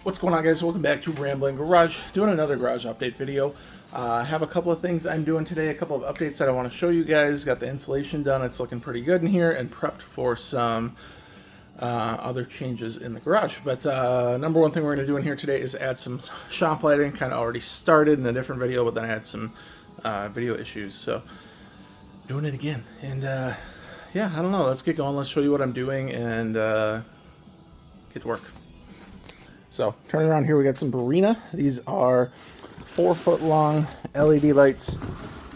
What's going on, guys? Welcome back to Rambling Garage, doing another garage update video. I have a couple of things I'm doing today, a couple of updates that I want to show you guys. Got the insulation done, it's looking pretty good in here, and prepped for some other changes in the garage. But number one thing we're going to do in here today is add some shop lighting. Kind of already started in a different video, but then I had some video issues, so doing it again. And yeah, I don't know, let's get going. Let's show you what I'm doing and get to work. So, turning around here, we got some Barina. These are 4-foot long LED lights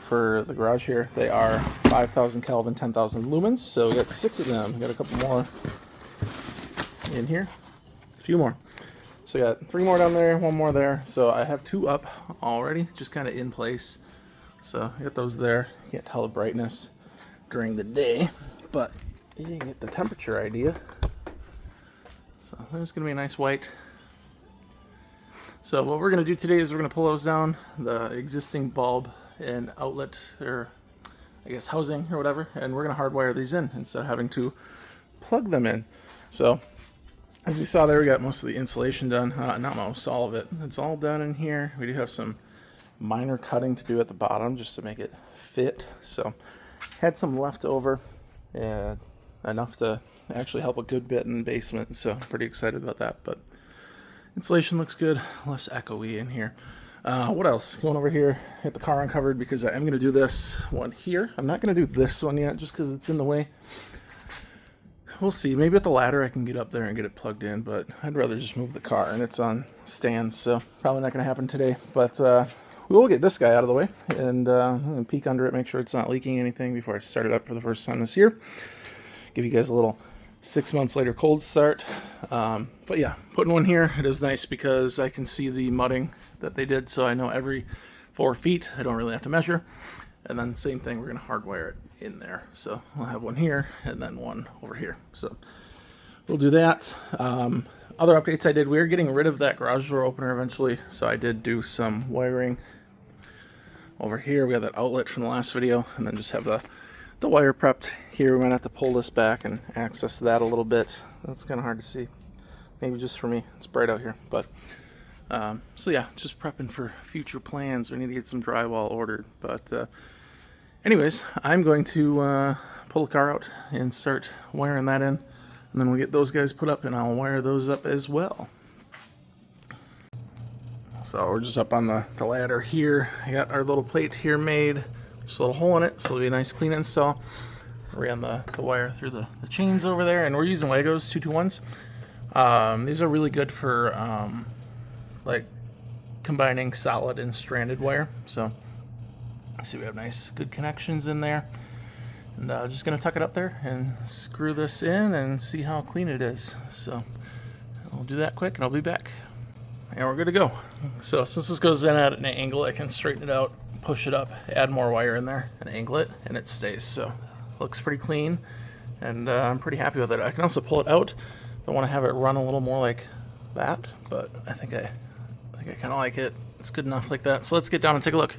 for the garage here. They are 5,000 Kelvin, 10,000 lumens. So, we got 6 of them. We got a couple more in here. A few more. So, we got 3 more down there, 1 more there. So, I have 2 up already, just kind of in place. So, I got those there. You can't tell the brightness during the day, but you can get the temperature idea. So, there's going to be a nice white. So what we're going to do today is we're going to pull those down, the existing bulb and outlet, or I guess housing or whatever, and we're going to hardwire these in instead of having to plug them in. So as you saw there, we got most of the insulation done. Not most, all of it. It's all done in here. We do have some minor cutting to do at the bottom just to make it fit. So had some left over, enough to actually help a good bit in the basement, so I'm pretty excited about that. But insulation looks good, less echoey in here. What else? Going over here, get the car uncovered because I am going to do this one here. I'm not going to do this one yet just because it's in the way. We'll see. Maybe with the ladder I can get up there and get it plugged in, but I'd rather just move the car, and it's on stands, so probably not going to happen today. But we will get this guy out of the way and peek under it, make sure it's not leaking anything before I start it up for the first time this year. Give you guys a little 6 months later cold start. But yeah, putting one here, it is nice because I can see the mudding that they did, so I know every 4 feet I don't really have to measure. And then same thing, we're going to hardwire it in there. So I'll have one here and then one over here. So we'll do that. Other updates I did, we're getting rid of that garage door opener eventually, so I did do some wiring over here. We got that outlet from the last video, and then just have the wire prepped here. We might have to pull this back and access that a little bit. That's kind of hard to see. Maybe just for me. It's bright out here. But so yeah, just prepping for future plans. We need to get some drywall ordered. But anyways, I'm going to pull the car out and start wiring that in. And then we'll get those guys put up and I'll wire those up as well. So we're just up on the ladder here. I got our little plate here made. Just a little hole in it, so it'll be a nice clean install. Ran the wire through the chains over there, and we're using Legos 221s. These are really good for like combining solid and stranded wire. So see, we have nice good connections in there, and just gonna tuck it up there and screw this in and see how clean it is. So I'll do that quick and I'll be back, and we're good to go. So since this goes in at an angle, I can straighten it out, push it up, add more wire in there, and angle it, and it stays. So looks pretty clean, and I'm pretty happy with it. I can also pull it out. I want to have it run a little more like that, but I think I kind of like it. It's good enough like that. So let's get down and take a look.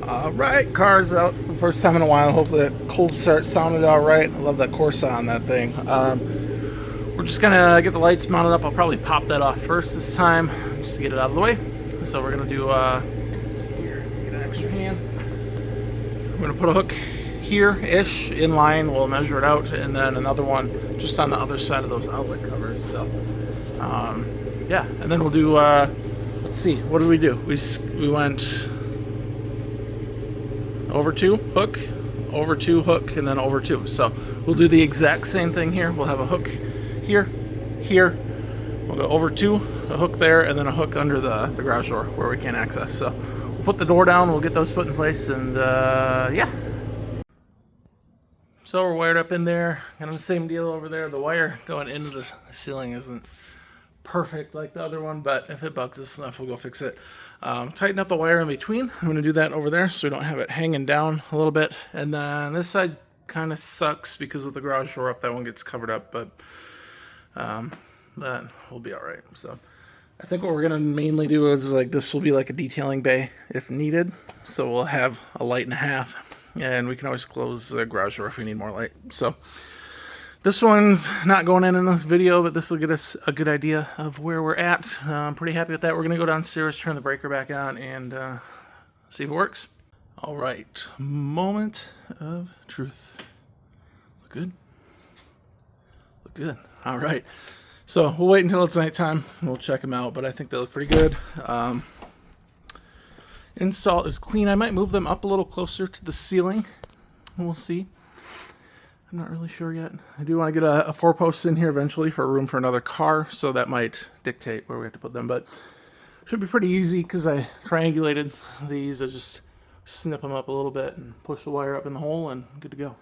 Alright, car's out for the first time in a while. Hopefully that cold start sounded alright. I love that Corsa on that thing. We're just gonna get the lights mounted up. I'll probably pop that off first this time, just to get it out of the way. So we're gonna do, here, get an extra hand. I'm gonna put a hook here-ish in line. We'll measure it out, and then another one just on the other side of those outlet covers. So, yeah, and then we'll do, let's see, what did we do? We went over 2, hook, over 2, hook, and then over 2. So we'll do the exact same thing here. We'll have a hook here, here. We'll go over 2, a hook there, and then a hook under the garage door where we can't access. So we'll put the door down, we'll get those put in place, and yeah. So we're wired up in there, kind of the same deal over there. The wire going into the ceiling isn't perfect like the other one, but if it bugs us enough, we'll go fix it. Tighten up the wire in between. I'm going to do that over there so we don't have it hanging down a little bit. And then this side kind of sucks because with the garage door up, that one gets covered up, but we'll be all right. So I think what we're going to mainly do is like this will be like a detailing bay if needed. So we'll have a light and a half, and we can always close the garage door if we need more light. So this one's not going in this video, but this will get us a good idea of where we're at. I'm pretty happy with that. We're going to go downstairs, turn the breaker back on, and see if it works. All right, moment of truth. Look good? Look good. All right. So we'll wait until it's nighttime, and we'll check them out, but I think they look pretty good. Install is clean. I might move them up a little closer to the ceiling. We'll see. I'm not really sure yet. I do want to get a 4-post in here eventually for room for another car, so that might dictate where we have to put them, but should be pretty easy because I triangulated these. I just snip them up a little bit and push the wire up in the hole and good to go.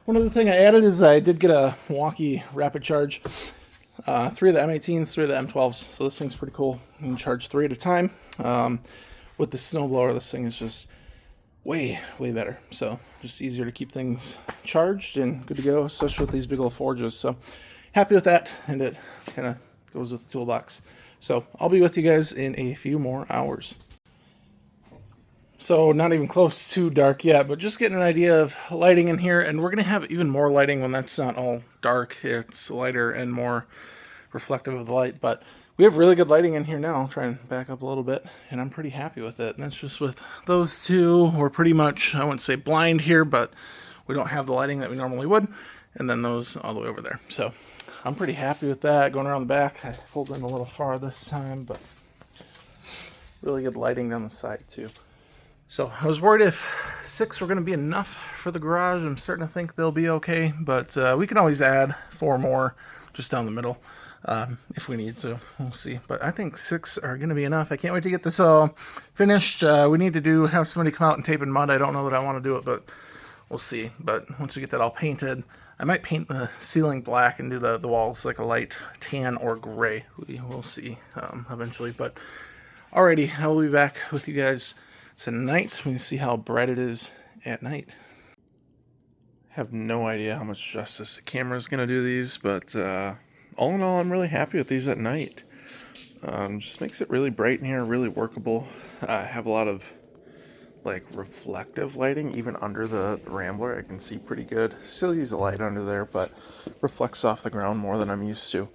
One other thing I added is I did get a Milwaukee rapid charge. 3 of the M18s, 3 of the M12s, so this thing's pretty cool. You can charge 3 at a time. With the snowblower, this thing is just way better. So just easier to keep things charged and good to go, especially with these big old forges. So happy with that, and it kind of goes with the toolbox. So I'll be with you guys in a few more hours. So not even close to dark yet, but just getting an idea of lighting in here, and we're going to have even more lighting when that's not all dark. It's lighter and more reflective of the light, but we have really good lighting in here now. I'll try and back up a little bit, and I'm pretty happy with it. And that's just with those two. We're pretty much, I wouldn't say blind here, but we don't have the lighting that we normally would, and then those all the way over there. So I'm pretty happy with that. Going around the back, I pulled in a little far this time, but really good lighting down the side too. So I was worried if 6 were going to be enough for the garage. I'm starting to think they'll be okay, but we can always add 4 more just down the middle if we need to. We'll see. But I think 6 are going to be enough. I can't wait to get this all finished. We need to have somebody come out and tape in mud. I don't know that I want to do it, but we'll see. But once we get that all painted, I might paint the ceiling black and do the walls like a light tan or gray. We'll see eventually. But alrighty, I will be back with you guys tonight. We can see how bright it is at night. Have no idea how much justice the camera is going to do these, but all in all, I'm really happy with these at night. Just makes it really bright in here, really workable. I have a lot of like reflective lighting, even under the Rambler. I can see pretty good. Still use a light under there, but reflects off the ground more than I'm used to.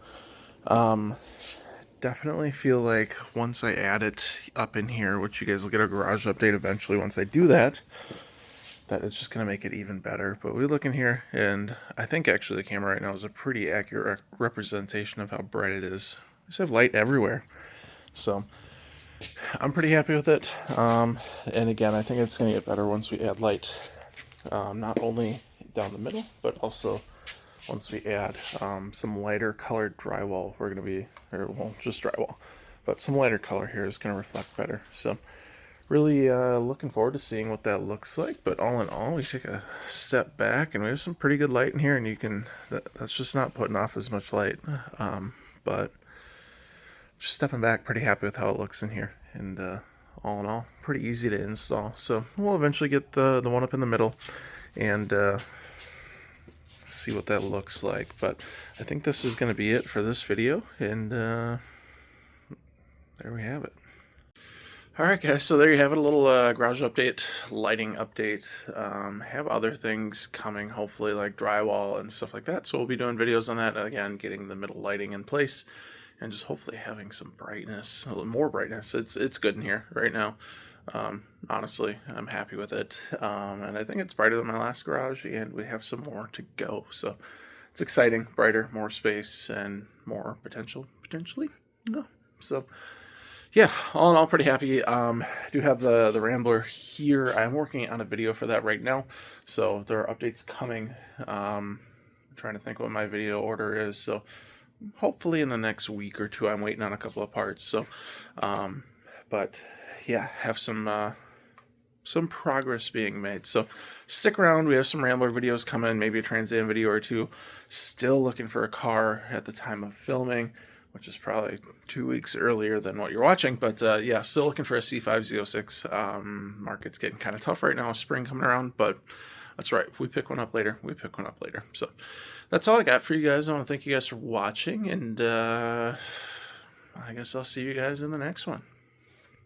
Definitely feel like once I add it up in here, which you guys will get a garage update eventually once I do that, that it's just going to make it even better. But we look in here, and I think actually the camera right now is a pretty accurate representation of how bright it is. We just have light everywhere. So I'm pretty happy with it. And again, I think it's going to get better once we add light, not only down the middle, but also once we add some lighter colored drywall. We're going to be, or well, just drywall, but some lighter color here is going to reflect better. So really looking forward to seeing what that looks like. But all in all, we take a step back and we have some pretty good light in here, and you can, that's just not putting off as much light. But just stepping back, pretty happy with how it looks in here. And all in all, pretty easy to install. So we'll eventually get the one up in the middle and see what that looks like. But I think this is going to be it for this video, and there we have it. Alright guys, so there you have it, a little garage update, lighting update. Have other things coming, hopefully, like drywall and stuff like that, so we'll be doing videos on that, again, getting the middle lighting in place, and just hopefully having some brightness, a little more brightness. It's good in here right now. Honestly, I'm happy with it, and I think it's brighter than my last garage, and we have some more to go, so it's exciting, brighter, more space, and more potentially, no, so yeah, all in all, pretty happy. I do have the Rambler here. I'm working on a video for that right now, so there are updates coming. I'm trying to think what my video order is, so hopefully in the next week or two. I'm waiting on a couple of parts, so but yeah, have some some progress being made. So stick around. We have some Rambler videos coming, maybe a Trans Am video or two. Still looking for a car at the time of filming, which is probably 2 weeks earlier than what you're watching. But yeah, still looking for a C506. Market's getting kind of tough right now. Spring coming around, but that's right. If we pick one up later, we pick one up later. So that's all I got for you guys. I want to thank you guys for watching, and I guess I'll see you guys in the next one.